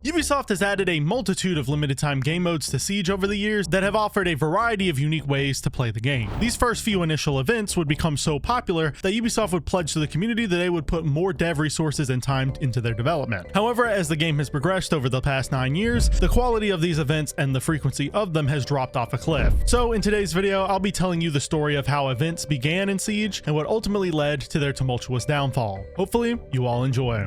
Ubisoft has added a multitude of limited time game modes to Siege over the years that have offered a variety of unique ways to play the game. These first few initial events would become so popular that Ubisoft would pledge to the community that they would put more dev resources and time into their development. However, as the game has progressed over the past 9 years, the quality of these events and the frequency of them has dropped off a cliff. So in today's video, I'll be telling you the story of how events began in Siege and what ultimately led to their tumultuous downfall. Hopefully, you all enjoy.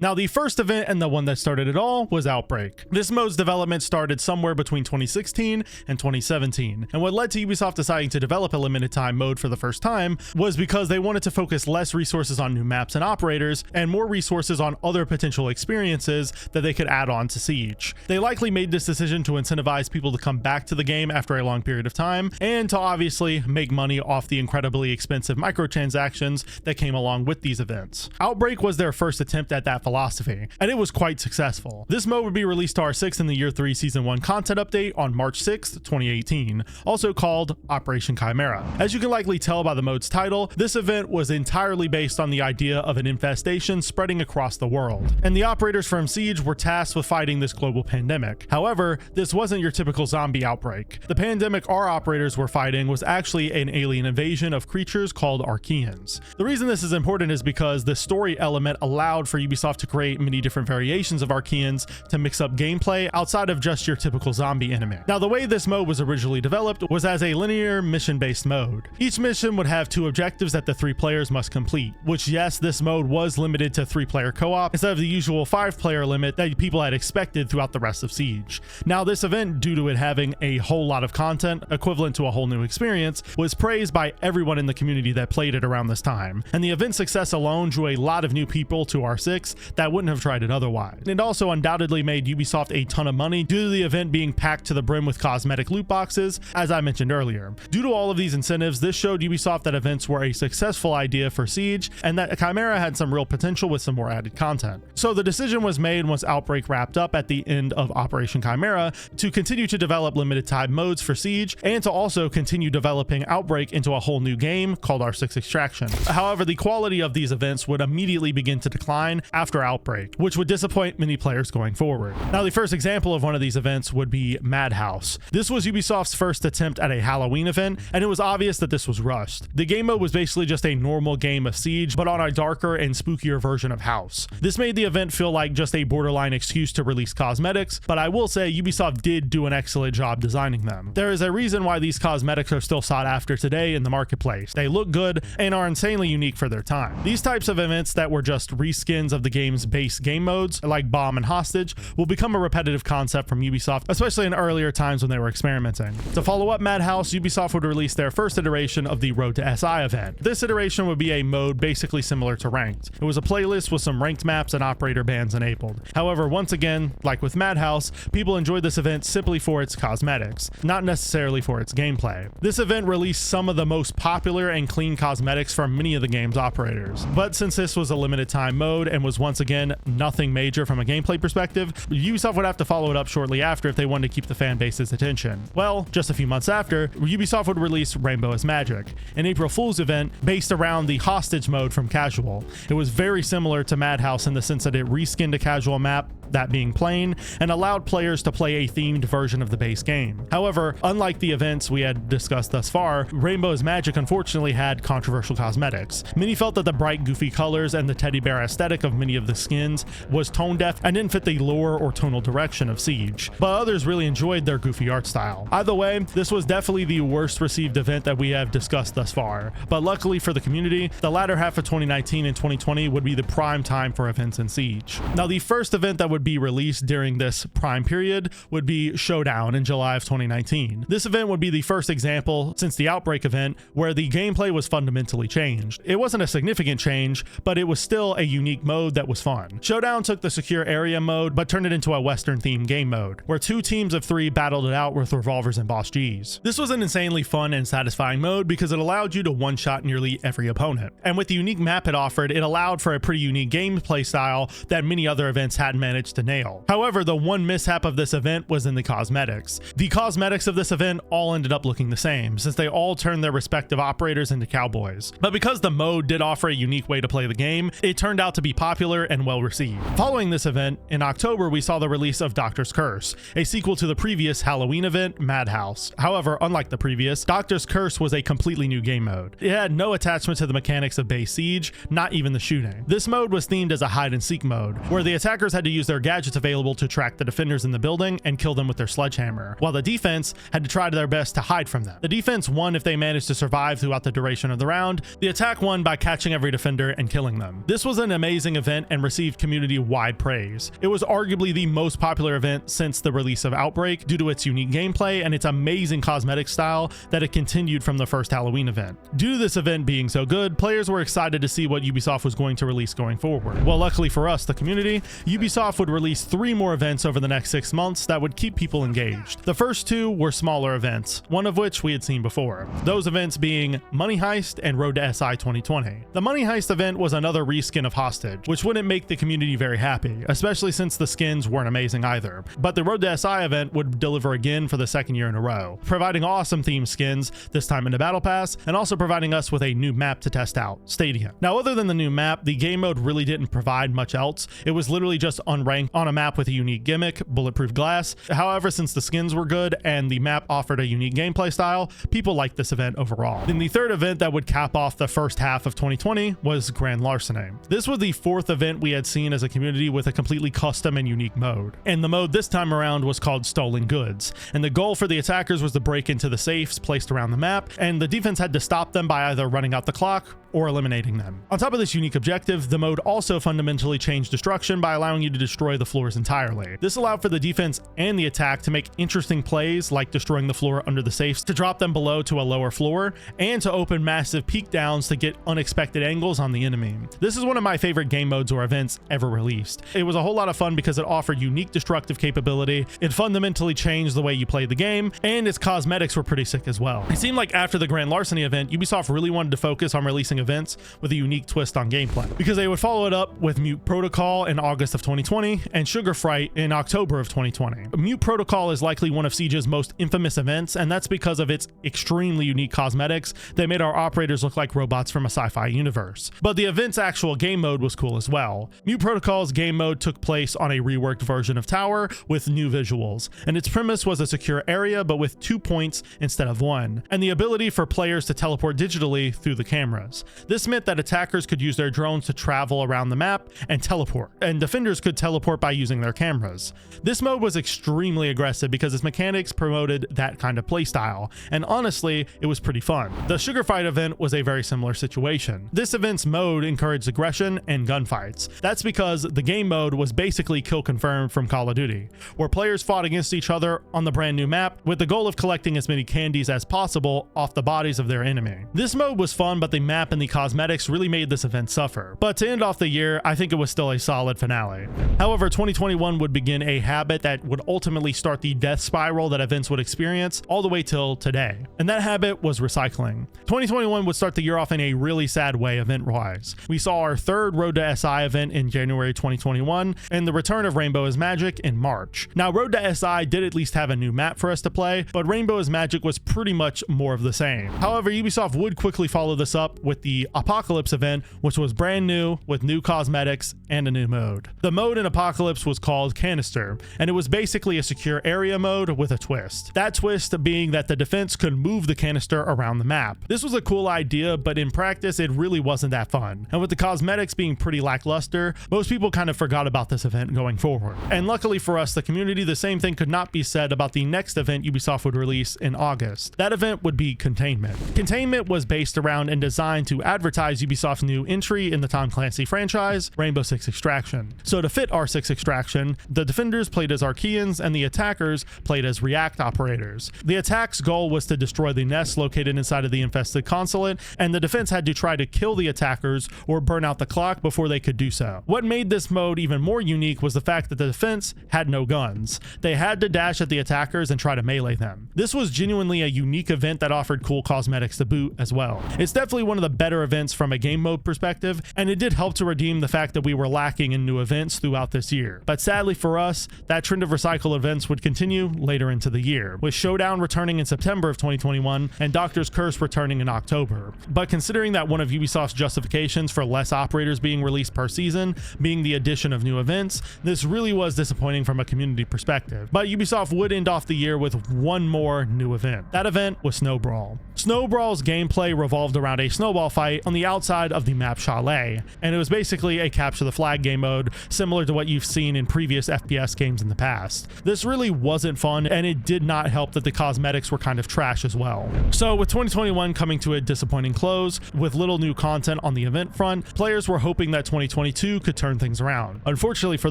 Now, the first event and the one that started it all was Outbreak. This mode's development started somewhere between 2016 and 2017, and what led to Ubisoft deciding to develop a limited time mode for the first time was because they wanted to focus less resources on new maps and operators and more resources on other potential experiences that they could add on to Siege. They likely made this decision to incentivize people to come back to the game after a long period of time and to obviously make money off the incredibly expensive microtransactions that came along with these events. Outbreak was their first attempt at that philosophy, and it was quite successful. This mode would be released to R6 in the Year 3 Season 1 content update on March 6th, 2018, also called Operation Chimera. As you can likely tell by the mode's title, this event was entirely based on the idea of an infestation spreading across the world, and the operators from Siege were tasked with fighting this global pandemic. However, this wasn't your typical zombie outbreak. The pandemic our operators were fighting was actually an alien invasion of creatures called Archaeans. The reason this is important is because the story element allowed for Ubisoft to create many different variations of Archaeans to mix up gameplay outside of just your typical zombie enemy. Now, the way this mode was originally developed was as a linear mission-based mode. Each mission would have 2 objectives that the 3 players must complete, which, yes, this mode was limited to 3-player co-op instead of the usual 5-player limit that people had expected throughout the rest of Siege. Now, this event, due to it having a whole lot of content equivalent to a whole new experience, was praised by everyone in the community that played it around this time, and the event's success alone drew a lot of new people to R6 that wouldn't have tried it otherwise. It also undoubtedly made Ubisoft a ton of money due to the event being packed to the brim with cosmetic loot boxes, as I mentioned earlier. Due to all of these incentives, this showed Ubisoft that events were a successful idea for Siege and that Chimera had some real potential with some more added content. So the decision was made once Outbreak wrapped up at the end of Operation Chimera to continue to develop limited time modes for Siege and to also continue developing Outbreak into a whole new game called R6 Extraction. However, the quality of these events would immediately begin to decline after Outbreak, which would disappoint many players going forward. Now, the first example of one of these events would be Madhouse. This was Ubisoft's first attempt at a Halloween event, and it was obvious that this was rushed. The game mode was basically just a normal game of Siege, but on a darker and spookier version of House. This made the event feel like just a borderline excuse to release cosmetics, but I will say Ubisoft did do an excellent job designing them. There is a reason why these cosmetics are still sought after today in the marketplace. They look good and are insanely unique for their time. These types of events that were just reskins of the game's base game modes, like Bomb and Hostage, will become a repetitive concept from Ubisoft, especially in earlier times when they were experimenting. To follow up Madhouse, Ubisoft would release their first iteration of the Road to SI event. This iteration would be a mode basically similar to Ranked. It was a playlist with some ranked maps and operator bans enabled. However, once again, like with Madhouse, people enjoyed this event simply for its cosmetics, not necessarily for its gameplay. This event released some of the most popular and clean cosmetics from many of the game's operators. But since this was a limited time mode and was once again nothing major from a gameplay perspective, Ubisoft would have to follow it up shortly after if they wanted to keep the fan base's attention. Well, just a few months after, Ubisoft would release Rainbow is Magic, an April Fool's event based around the Hostage mode from Casual. It was very similar to Madhouse in the sense that it reskinned a casual map, that being plain, and allowed players to play a themed version of the base game. However, unlike the events we had discussed thus far, Rainbow is Magic unfortunately had controversial cosmetics. Many felt that the bright, goofy colors and the teddy bear aesthetic of many of the skins was tone deaf and didn't fit the lore or tonal direction of Siege, but others really enjoyed their goofy art style. Either way, this was definitely the worst received event that we have discussed thus far, but luckily for the community, the latter half of 2019 and 2020 would be the prime time for events in Siege. Now, the first event that would be released during this prime period would be Showdown in July of 2019. This event would be the first example since the Outbreak event where the gameplay was fundamentally changed. It wasn't a significant change, but it was still a unique mode that was fun. Showdown took the secure area mode but turned it into a Western themed game mode where 2 teams of 3 battled it out with revolvers and boss Gs. This was an insanely fun and satisfying mode because it allowed you to one-shot nearly every opponent, and with the unique map it offered, it allowed for a pretty unique gameplay style that many other events hadn't managed to nail. However, the one mishap of this event was in the cosmetics. The cosmetics of this event all ended up looking the same, since they all turned their respective operators into cowboys. But because the mode did offer a unique way to play the game, it turned out to be popular and well received. Following this event, in October we saw the release of Doctor's Curse, a sequel to the previous Halloween event, Madhouse. However, unlike the previous, Doctor's Curse was a completely new game mode. It had no attachment to the mechanics of base Siege, not even the shooting. This mode was themed as a hide-and-seek mode, where the attackers had to use their gadgets available to track the defenders in the building and kill them with their sledgehammer, while the defense had to try their best to hide from them. The defense won if they managed to survive throughout the duration of the round. The attack won by catching every defender and killing them. This was an amazing event and received community-wide praise. It was arguably the most popular event since the release of Outbreak due to its unique gameplay and its amazing cosmetic style that it continued from the first Halloween event. Due to this event being so good, players were excited to see what Ubisoft was going to release going forward. Well, luckily for us, the community, Ubisoft would release 3 more events over the next 6 months that would keep people engaged. The first 2 were smaller events, one of which we had seen before. Those events being Money Heist and Road to SI 2020. The Money Heist event was another reskin of Hostage, which wouldn't make the community very happy, especially since the skins weren't amazing either. But the Road to SI event would deliver again for the 2nd year in a row, providing awesome theme skins, this time in the Battle Pass, and also providing us with a new map to test out, Stadium. Now, other than the new map, the game mode really didn't provide much else. It was literally just unranked on a map with a unique gimmick, bulletproof glass. However, since the skins were good and the map offered a unique gameplay style, people liked this event overall. Then the third event that would cap off the first half of 2020 was Grand Larceny. This was the 4th event we had seen as a community with a completely custom and unique mode. And the mode this time around was called Stolen Goods. And the goal for the attackers was to break into the safes placed around the map, and the defense had to stop them by either running out the clock or eliminating them. On top of this unique objective, the mode also fundamentally changed destruction by allowing you to destroy the floors entirely. This allowed for the defense and the attack to make interesting plays like destroying the floor under the safes to drop them below to a lower floor, and to open massive peek downs to get unexpected angles on the enemy. This is one of my favorite game modes or events ever released. It was a whole lot of fun because it offered unique destructive capability, it fundamentally changed the way you played the game, and its cosmetics were pretty sick as well. It seemed like after the Grand Larceny event, Ubisoft really wanted to focus on releasing events with a unique twist on gameplay, because they would follow it up with Mute Protocol in August of 2020 and Sugar Fright in October of 2020. Mute Protocol is likely one of Siege's most infamous events, and that's because of its extremely unique cosmetics that made our operators look like robots from a sci-fi universe. But the event's actual game mode was cool as well. Mute Protocol's game mode took place on a reworked version of Tower with new visuals, and its premise was a secure area but with 2 points instead of 1, and the ability for players to teleport digitally through the cameras. This meant that attackers could use their drones to travel around the map and teleport, and defenders could teleport by using their cameras. This mode was extremely aggressive because its mechanics promoted that kind of playstyle, and honestly, it was pretty fun. The Sugar Fight event was a very similar situation. This event's mode encouraged aggression and gunfights. That's because the game mode was basically kill confirmed from Call of Duty, where players fought against each other on the brand new map with the goal of collecting as many candies as possible off the bodies of their enemy. This mode was fun, but the map and the cosmetics really made this event suffer. But to end off the year, I think it was still a solid finale. However, 2021 would begin a habit that would ultimately start the death spiral that events would experience all the way till today. And that habit was recycling. 2021 would start the year off in a really sad way event-wise. We saw our 3rd Road to SI event in January 2021 and the return of Rainbow is Magic in March. Now, Road to SI did at least have a new map for us to play, but Rainbow is Magic was pretty much more of the same. However, Ubisoft would quickly follow this up with the Apocalypse event, which was brand new with new cosmetics and a new mode. The mode in Apocalypse was called Canister, and it was basically a secure area mode with a twist. That twist being that the defense could move the canister around the map. This was a cool idea, but in practice, it really wasn't that fun. And with the cosmetics being pretty lackluster, most people kind of forgot about this event going forward. And luckily for us, the community, the same thing could not be said about the next event Ubisoft would release in August. That event would be Containment. Containment was based around and designed to advertise Ubisoft's new entry in the Tom Clancy franchise, Rainbow Six Extraction. So to fit R6 Extraction, the defenders played as Archeans and the attackers played as React operators. The attack's goal was to destroy the nest located inside of the infested consulate, and the defense had to try to kill the attackers or burn out the clock before they could do so. What made this mode even more unique was the fact that the defense had no guns. They had to dash at the attackers and try to melee them. This was genuinely a unique event that offered cool cosmetics to boot as well. It's definitely one of the better events from a game mode perspective, and it did help to redeem the fact that we were lacking in new events throughout this year. But sadly for us, that trend of recycled events would continue later into the year, with Showdown returning in September of 2021 and Doctor's Curse returning in October. But considering that one of Ubisoft's justifications for less operators being released per season being the addition of new events, this really was disappointing from a community perspective. But Ubisoft would end off the year with one more new event. That event was Snow Brawl. Snow Brawl's gameplay revolved around a snowball fight on the outside of the map Chalet, and it was basically a capture the flag game mode similar to what you've seen in previous FPS games in the past. This really wasn't fun, and it did not help that the cosmetics were kind of trash as well. So with 2021 coming to a disappointing close with little new content on the event front, players were hoping that 2022 could turn things around. Unfortunately for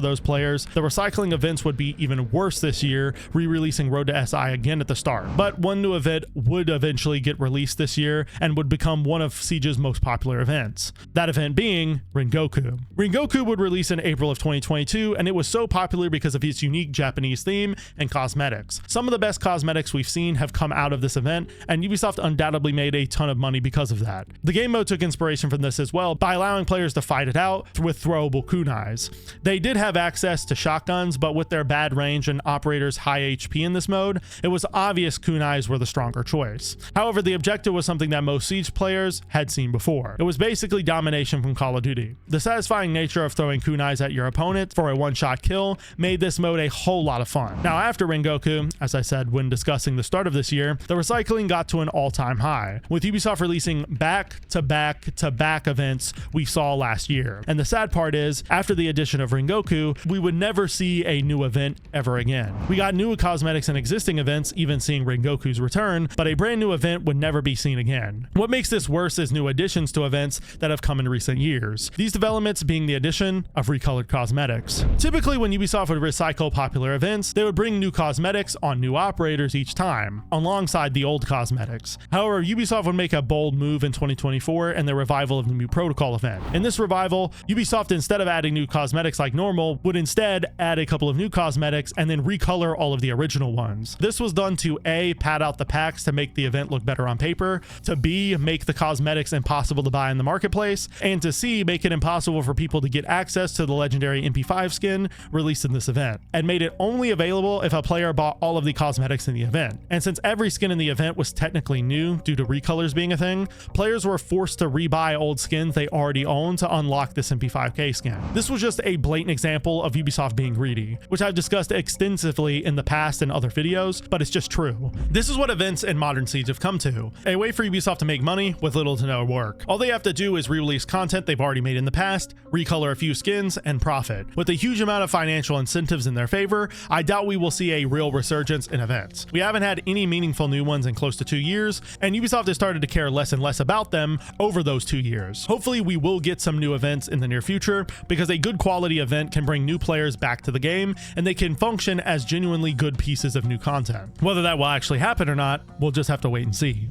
those players, the recycling events would be even worse this year, re-releasing Road to SI again at the start. But one new event would eventually get released this year and would become one of Siege's most popular events. That event being Rengoku. Rengoku would release in April of 2022, and it was so popular because of its unique Japanese theme and cosmetics. Some of the best cosmetics we've seen have come out of this event, and Ubisoft undoubtedly made a ton of money because of that. The game mode took inspiration from this as well by allowing players to fight it out with throwable kunais. They did have access to shotguns, but with their bad range and operators' high HP in this mode, it was obvious kunais were the stronger choice. However, the objective was something that most Siege players had seen before. It was basically domination from Call of Duty. The satisfying nature of throwing kunais at your opponent for a one-shot kill made this mode a whole lot of fun. Now, after Rengoku, as I said when discussing the start of this year, the recycling got to an all-time high, with Ubisoft releasing back-to-back events we saw last year. And the sad part is, after the addition of Rengoku, we would never see a new event ever again. We got new cosmetics in existing events, even seeing Rengoku's return, but a brand new event would never be seen again. What makes this worse is new additions to events that have come in recent years. These developments being the addition of recolored cosmetics. Typically, when Ubisoft would recycle popular events, they would bring new cosmetics on new operators each time, alongside the old cosmetics. However, Ubisoft would make a bold move in 2024 and the revival of the New Protocol event. In this revival, Ubisoft, instead of adding new cosmetics like normal, would instead add a couple of new cosmetics and then recolor all of the original ones. This was done to A, pad out the packs to make the event look better on paper, to B, make the cosmetics impossible to buy in the marketplace, and to C, make it impossible for people to get access to the legendary MP5 skin released in this event, and made it only available if a player bought all of the cosmetics in the event. And since every skin in the event was technically new due to recolors being a thing, players were forced to rebuy old skins they already owned to unlock this MP5K skin. This was just a blatant example of Ubisoft being greedy, which I've discussed extensively in the past in other videos, but it's just true. This is what events in modern Siege have come to, a way for Ubisoft to make money with little to no work. All they have to do is re-release content they've already made in the past, recolor a few skins, and profit. With a huge amount of financial incentives in their favor, I doubt we will see a real resurgence in events. We haven't had any meaningful new ones in close to 2 years, and Ubisoft has started to care less and less about them over those 2 years. Hopefully we will get some new events in the near future, because a good quality event can bring new players back to the game, and they can function as genuinely good pieces of new content. Whether that will actually happen or not, we'll just have to wait and see.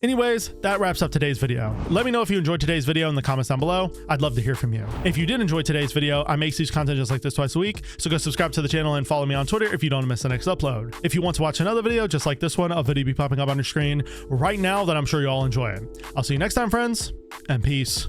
Anyways, that wraps up today's video. Let me know if you enjoyed today's video in the comments down below. I'd love to hear from you. If you did enjoy today's video, I make Siege content just like this twice a week, so go subscribe to the channel and follow me on Twitter if you don't want to miss the next upload. If you want to watch another video just like this one, a video will be popping up on your screen right now that I'm sure you all enjoy. I'll see you next time, friends, and peace.